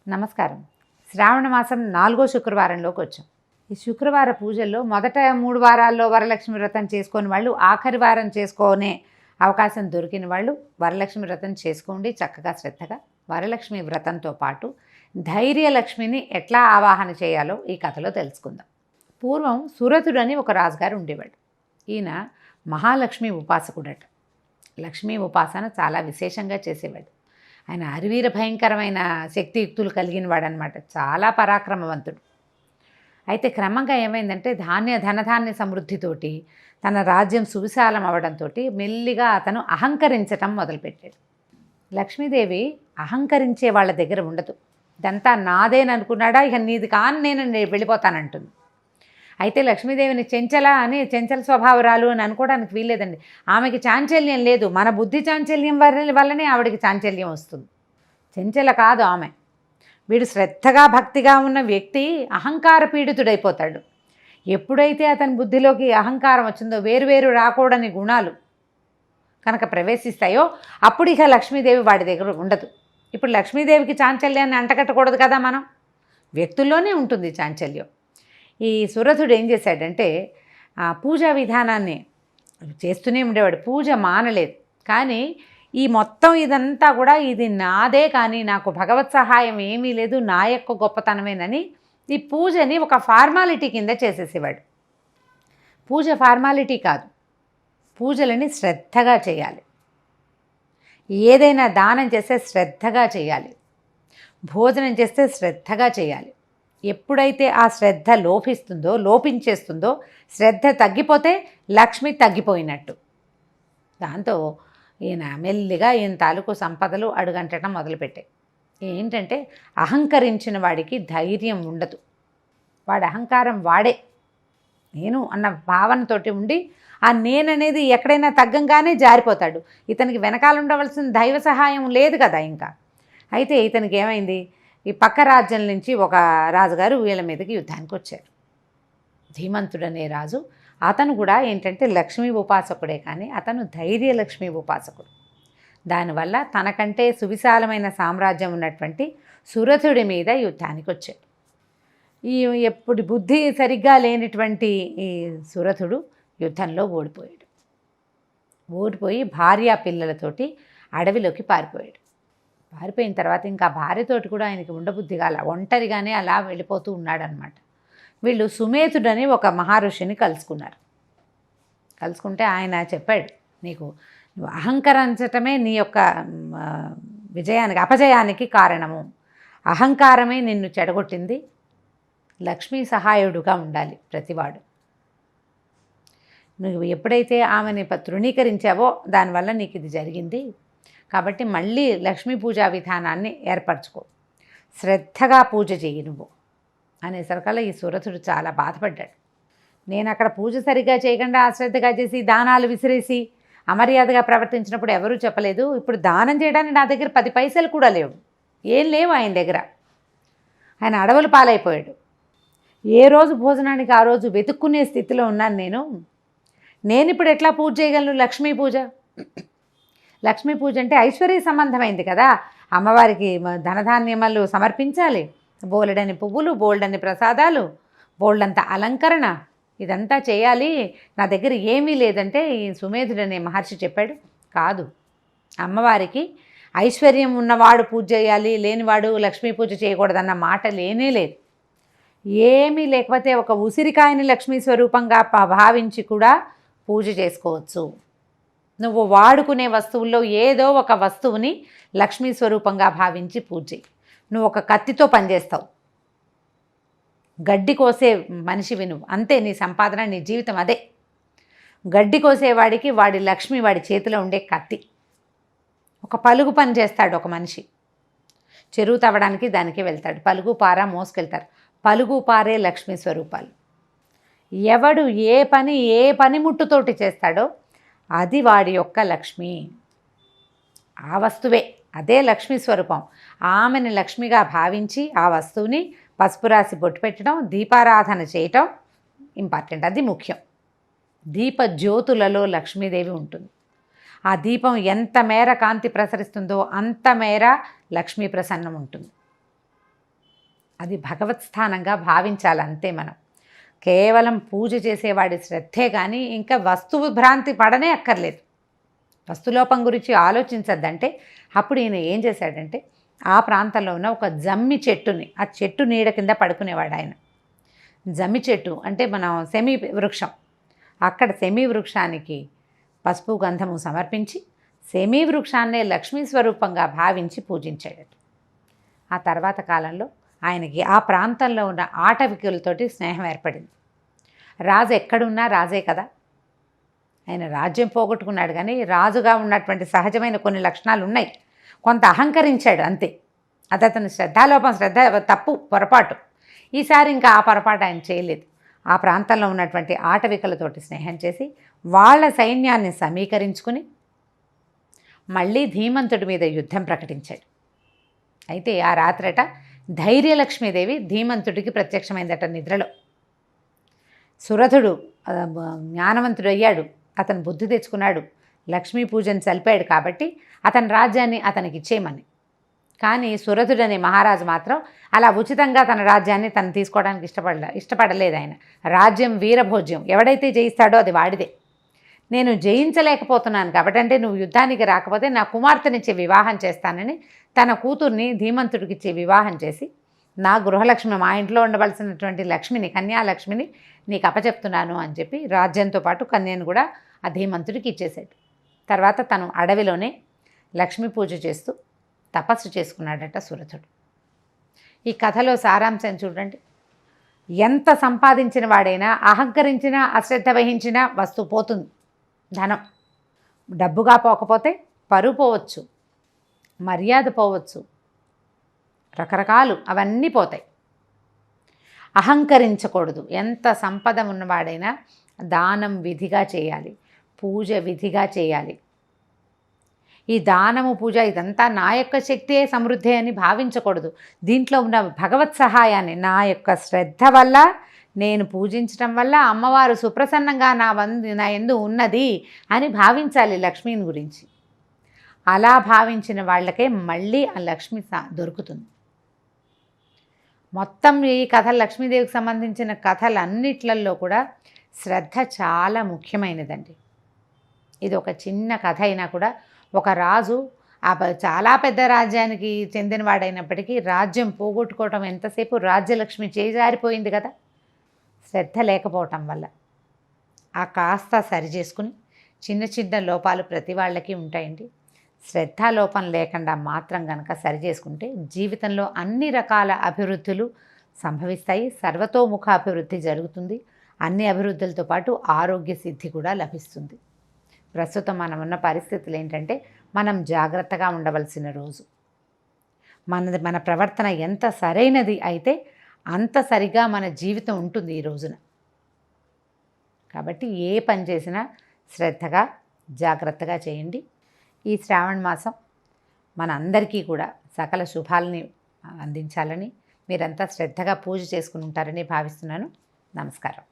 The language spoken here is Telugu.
నమస్కారం. శ్రావణ మాసం 4వ శుక్రవారంలోకి వచ్చాం. ఈ శుక్రవార పూజల్లో మొదట 3 వారాల్లో వరలక్ష్మి వ్రతం చేసుకొని వాళ్ళు ఆఖరి వారం చేసుకునే అవకాశం దొరికిన వాళ్ళు వరలక్ష్మి వ్రతం చేసుకోండి చక్కగా శ్రద్ధగా. వరలక్ష్మి వ్రతంతో పాటు ధైర్యలక్ష్మిని ఎట్లా ఆవాహన చేయాలో ఈ కథలో తెలుసుకుందాం. పూర్వం సురతుడని ఒక రాజుగారు ఉండేవాడు. ఈయన మహాలక్ష్మి ఉపాసకుడట. లక్ష్మీ ఉపాసన చాలా విశేషంగా చేసేవాడు. ఆయన అరివీర భయంకరమైన శక్తియుక్తులు కలిగిన వాడనమాట. చాలా పరాక్రమవంతుడు. అయితే క్రమంగా ఏమైందంటే ధనధాన్య సమృద్ధితోటి తన రాజ్యం సువిశాలం అవడంతో మెల్లిగా అతను అహంకరించటం మొదలుపెట్టాడు. లక్ష్మీదేవి అహంకరించే వాళ్ళ దగ్గర ఉండదు. ఇదంతా నాదేననుకున్నాడా, ఇక నీది కాని నేను వెళ్ళిపోతానంటుంది. అయితే లక్ష్మీదేవిని చంచల స్వభావరాలు అని అనుకోవడానికి వీల్లేదండి. ఆమెకి చాంచల్యం లేదు. మన బుద్ధి చాంచల్యం వల్లనే ఆవిడికి చాంచల్యం వస్తుంది. చంచల కాదు ఆమె. వీడు శ్రద్ధగా భక్తిగా ఉన్న వ్యక్తి అహంకార పీడితుడైపోతాడు. ఎప్పుడైతే అతని బుద్ధిలోకి అహంకారం వచ్చిందో వేరువేరు రాకూడని గుణాలు కనుక ప్రవేశిస్తాయో అప్పుడు ఇక లక్ష్మీదేవి వాడి దగ్గర ఉండదు. ఇప్పుడు లక్ష్మీదేవికి చాంచల్యాన్ని అంటకట్టకూడదు కదా. మనం వ్యక్తుల్లోనే ఉంటుంది చాంచల్యం. ఈ సురథుడు ఏం చేశాడంటే పూజా విధానాన్ని చేస్తూనే ఉండేవాడు. పూజ మానలేదు. కానీ ఈ మొత్తం ఇదంతా కూడా ఇది నాదే, కానీ నాకు భగవత్ సహాయం ఏమీ లేదు, నా యొక్క గొప్పతనమేనని ఈ పూజని ఒక ఫార్మాలిటీ కింద చేసేసేవాడు. పూజ ఫార్మాలిటీ కాదు, పూజలని శ్రద్ధగా చేయాలి. ఏదైనా దానం చేస్తే శ్రద్ధగా చేయాలి. భోజనం చేస్తే శ్రద్ధగా చేయాలి. ఎప్పుడైతే ఆ శ్రద్ధ లోపించేస్తుందో శ్రద్ధ తగ్గిపోతే లక్ష్మి తగ్గిపోయినట్టు. దాంతో ఈయన మెల్లిగా ఈయన తాలూకు సంపదలు అడుగంటడం మొదలుపెట్టాయి. ఏంటంటే అహంకరించిన వాడికి ధైర్యం ఉండదు. వాడి అహంకారం వాడే నేను అన్న భావనతోటి ఉండి ఆ నేననేది ఎక్కడైనా తగ్గంగానే జారిపోతాడు. ఇతనికి వెనకాల ఉండవలసిన దైవ సహాయం లేదు కదా ఇంకా. అయితే ఇతనికి ఏమైంది, ఈ పక్క రాజ్యం నుంచి ఒక రాజుగారు వీళ్ళ మీదకి యుద్ధానికి వచ్చారు. ధీమంతుడనే రాజు. అతను కూడా ఏంటంటే లక్ష్మీ ఉపాసకుడే, కానీ అతను ధైర్యలక్ష్మీ ఉపాసకుడు. దానివల్ల తనకంటే సువిశాలమైన సామ్రాజ్యం ఉన్నటువంటి సురథుడి మీద యుద్ధానికి వచ్చాడు. ఎప్పుడు బుద్ధి సరిగ్గా లేనిటువంటి ఈ సురథుడు యుద్ధంలో ఓడిపోయి భార్యా పిల్లలతోటి అడవిలోకి పారిపోయాడు. పారిపోయిన తర్వాత ఇంకా భార్యతోటి కూడా ఆయనకి ఉండబుద్ధిగా ఒంటరిగానే అలా వెళ్ళిపోతూ ఉన్నాడనమాట. వీళ్ళు సుమేతుడని ఒక మహర్షిని కలుసుకుంటే ఆయన చెప్పాడు, నువ్వు అహంకరించటమే నీ యొక్క అపజయానికి కారణము. అహంకారమే నిన్ను చెడగొట్టింది. లక్ష్మీ సహాయుడుగా ఉండాలి ప్రతివాడు. నువ్వు ఎప్పుడైతే ఆమెని తృణీకరించావో దానివల్ల నీకు ఇది జరిగింది. కాబట్టి మళ్ళీ లక్ష్మీ పూజా విధానాన్ని ఏర్పరచుకో, శ్రద్ధగా పూజ చెయ్యి నువ్వు అనేసరికల్లా ఈ సురథుడు చాలా బాధపడ్డాడు. నేను అక్కడ పూజ సరిగ్గా చేయకుండా అశ్రద్ధగా చేసి దానాలు విసిరేసి అమర్యాదగా ప్రవర్తించినప్పుడు ఎవరూ చెప్పలేదు. ఇప్పుడు దానం చేయడానికి నా దగ్గర 10 పైసలు కూడా లేవు, ఏం లేవు ఆయన దగ్గర. ఆయన అడవులు పాలైపోయాడు. ఏ రోజు భోజనానికి ఆ రోజు వెతుక్కునే స్థితిలో ఉన్నాను నేను ఇప్పుడు ఎట్లా పూజ చేయగలను? లక్ష్మీ పూజ అంటే ఐశ్వర్య సంబంధమైంది కదా. అమ్మవారికి ధనధాన్యములు సమర్పించాలి, బోలెడని పువ్వులు, బోల్డని ప్రసాదాలు, బోల్డంత అలంకరణ, ఇదంతా చేయాలి. నా దగ్గర ఏమీ లేదంటే ఈ సుమేధుడనే మహర్షి చెప్పాడు, కాదు, అమ్మవారికి ఐశ్వర్యం ఉన్నవాడు పూజ చేయాలి, లేనివాడు లక్ష్మీ పూజ చేయకూడదన్న మాట లేనే లేదు. ఏమీ లేకపోతే ఒక ఉసిరికాయని లక్ష్మీ స్వరూపంగా భావించి కూడా పూజ చేసుకోవచ్చు. నువ్వు వాడుకునే వస్తువుల్లో ఏదో ఒక వస్తువుని లక్ష్మీ స్వరూపంగా భావించి పూజ చేయి. నువ్వు ఒక కత్తితో పనిచేస్తావు, గడ్డి కోసే మనిషివి నువ్వు, అంతే. నీ సంపాదన, నీ జీవితం అదే. గడ్డి కోసేవాడికి వాడి లక్ష్మి వాడి చేతిలో ఉండే కత్తి. ఒక పలుగు పని చేస్తాడు ఒక మనిషి, చెరువు తవ్వడానికి దానికి వెళ్తాడు, పలుగు పార మోసుకెళ్తారు. పలుగు పారే లక్ష్మీ స్వరూపాలు. ఎవడు ఏ పనిముట్టుతోటి చేస్తాడో అది వాడి యొక్క లక్ష్మి. ఆ వస్తువే, అదే లక్ష్మీ స్వరూపం. ఆమెని లక్ష్మిగా భావించి ఆ వస్తువుని పసుపు రాసి బొట్టు పెట్టడం, దీపారాధన చేయటం ఇంపార్టెంట్, అది ముఖ్యం. దీప జ్యోతులలో లక్ష్మీదేవి ఉంటుంది. ఆ దీపం ఎంత మేర కాంతి ప్రసరిస్తుందో అంత మేర లక్ష్మీ ప్రసన్నం ఉంటుంది. అది భగవత్ స్థానంగా భావించాలి అంతే. మనం కేవలం పూజ చేసేవాడి శ్రద్ధే కానీ ఇంకా వస్తువు భ్రాంతి పడనే అక్కర్లేదు. వస్తులోపం గురించి ఆలోచించద్దంటే అప్పుడు ఈయన ఏం చేశాడంటే ఆ ప్రాంతంలో ఉన్న ఒక జమ్మి చెట్టుని, ఆ చెట్టు నీడ కింద పడుకునేవాడు ఆయన. జమ్మి చెట్టు అంటే మనం సెమీ వృక్షం, అక్కడ సెమీ వృక్షానికి పసుపు గంధము సమర్పించి సెమీ వృక్షాన్నే లక్ష్మీ స్వరూపంగా భావించి పూజించాడు. ఆ తర్వాత కాలంలో ఆయనకి ఆ ప్రాంతంలో ఉన్న ఆటవికులతోటి స్నేహం ఏర్పడింది. రాజు ఎక్కడున్నా రాజే కదా. ఆయన రాజ్యం పోగొట్టుకున్నాడు కానీ రాజుగా ఉన్నటువంటి సహజమైన కొన్ని లక్షణాలు ఉన్నాయి. కొంత అహంకరించాడు అంతే. అది అతని శ్రద్ధాలోపం, తప్పు, పొరపాటు. ఈసారి ఇంకా ఆ పొరపాటు ఆయన చేయలేదు. ఆ ప్రాంతంలో ఉన్నటువంటి ఆటవికులతోటి స్నేహం చేసి వాళ్ళ సైన్యాన్ని సమీకరించుకుని మళ్ళీ ధీమంతుడి మీద యుద్ధం ప్రకటించాడు. అయితే ఆ రాత్రట ధైర్యలక్ష్మీదేవి ధీమంతుడికి ప్రత్యక్షమైందట నిద్రలో. సురథుడు జ్ఞానవంతుడు అయ్యాడు, అతను బుద్ధి తెచ్చుకున్నాడు, లక్ష్మీ పూజను చల్పాడు కాబట్టి అతని రాజ్యాన్ని అతనికి ఇచ్చేయమని. కానీ సురథుడనే మహారాజు మాత్రం అలా ఉచితంగా తన రాజ్యాన్ని తను తీసుకోవడానికి ఇష్టపడలేదు. ఆయన రాజ్యం వీరభోజ్యం, ఎవడైతే జయిస్తాడో అది వాడిదే. నేను జయించలేకపోతున్నాను కాబట్టి, అంటే నువ్వు యుద్ధానికి రాకపోతే నా కుమార్తెనిచ్చే వివాహం చేస్తానని తన కూతుర్ని ధీమంతుడికిచ్చే వివాహం చేసి నా గృహలక్ష్మి, మా ఇంట్లో ఉండవలసినటువంటి లక్ష్మిని, కన్యాలక్ష్మిని నీకు అప్పచెప్తున్నాను అని చెప్పి రాజ్యంతో పాటు కన్యను కూడా ఆ ధీమంతుడికి ఇచ్చేసాడు. తర్వాత తను అడవిలోనే లక్ష్మీ పూజ చేస్తూ తపస్సు చేసుకున్నాడట సురథుడు. ఈ కథలో సారాంశం చూడండి. ఎంత సంపాదించిన వాడైనా అహంకరించినా అశ్రద్ధ వహించినా వస్తువు పోతుంది. ధనం డబ్బుగా పోకపోతే పరువు పోవచ్చు, మర్యాద పోవచ్చు, రకరకాలు అవన్నీ పోతాయి. అహంకరించకూడదు. ఎంత సంపద ఉన్నవాడైనా దానం విధిగా చేయాలి, పూజ విధిగా చేయాలి. ఈ దానము, పూజ ఇదంతా నా యొక్క శక్తియే, సమృద్ధి అని భావించకూడదు. దీంట్లో ఉన్న భగవత్ సహాయాన్ని నా యొక్క శ్రద్ధ వల్ల, నేను పూజించడం వల్ల అమ్మవారు సుప్రసన్నంగా నా యందు ఉన్నది అని భావించాలి లక్ష్మీని గురించి. అలా భావించిన వాళ్ళకే మళ్ళీ ఆ లక్ష్మి దొరుకుతుంది. మొత్తం ఈ కథలు, లక్ష్మీదేవికి సంబంధించిన కథలన్నిట్లలో కూడా శ్రద్ధ చాలా ముఖ్యమైనదండి. ఇది ఒక చిన్న కథ అయినా కూడా ఒక రాజు చాలా పెద్ద రాజ్యానికి చెందినవాడైనప్పటికీ రాజ్యం పోగొట్టుకోవటం ఎంతసేపు, రాజ్యలక్ష్మి చేజారిపోయింది కదా శ్రద్ధ లేకపోవటం వల్ల. ఆ కాస్త సరి చేసుకుని, చిన్న చిన్న లోపాలు ప్రతి వాళ్ళకి ఉంటాయండి. శ్రద్ధాలోపం లేకుండా మాత్రం కనుక సరి చేసుకుంటే జీవితంలో అన్ని రకాల అభివృద్ధులు సంభవిస్తాయి. సర్వతోముఖ అభివృద్ధి జరుగుతుంది. అన్ని అభివృద్ధులతో పాటు ఆరోగ్య సిద్ధి కూడా లభిస్తుంది. ప్రస్తుతం మనం ఉన్న పరిస్థితులు ఏంటంటే మనం జాగ్రత్తగా ఉండవలసిన రోజు. మన ప్రవర్తన ఎంత సరైనది అయితే అంత సరిగా మన జీవితం ఉంటుంది ఈ రోజున. కాబట్టి ఏ పని చేసినా శ్రద్ధగా, జాగ్రత్తగా చేయండి. ఈ శ్రావణ మాసం మన అందరికీ కూడా సకల శుభాలని అందించాలని, మీరంతా శ్రద్ధగా పూజ చేసుకుని ఉంటారని భావిస్తున్నాను. నమస్కారం.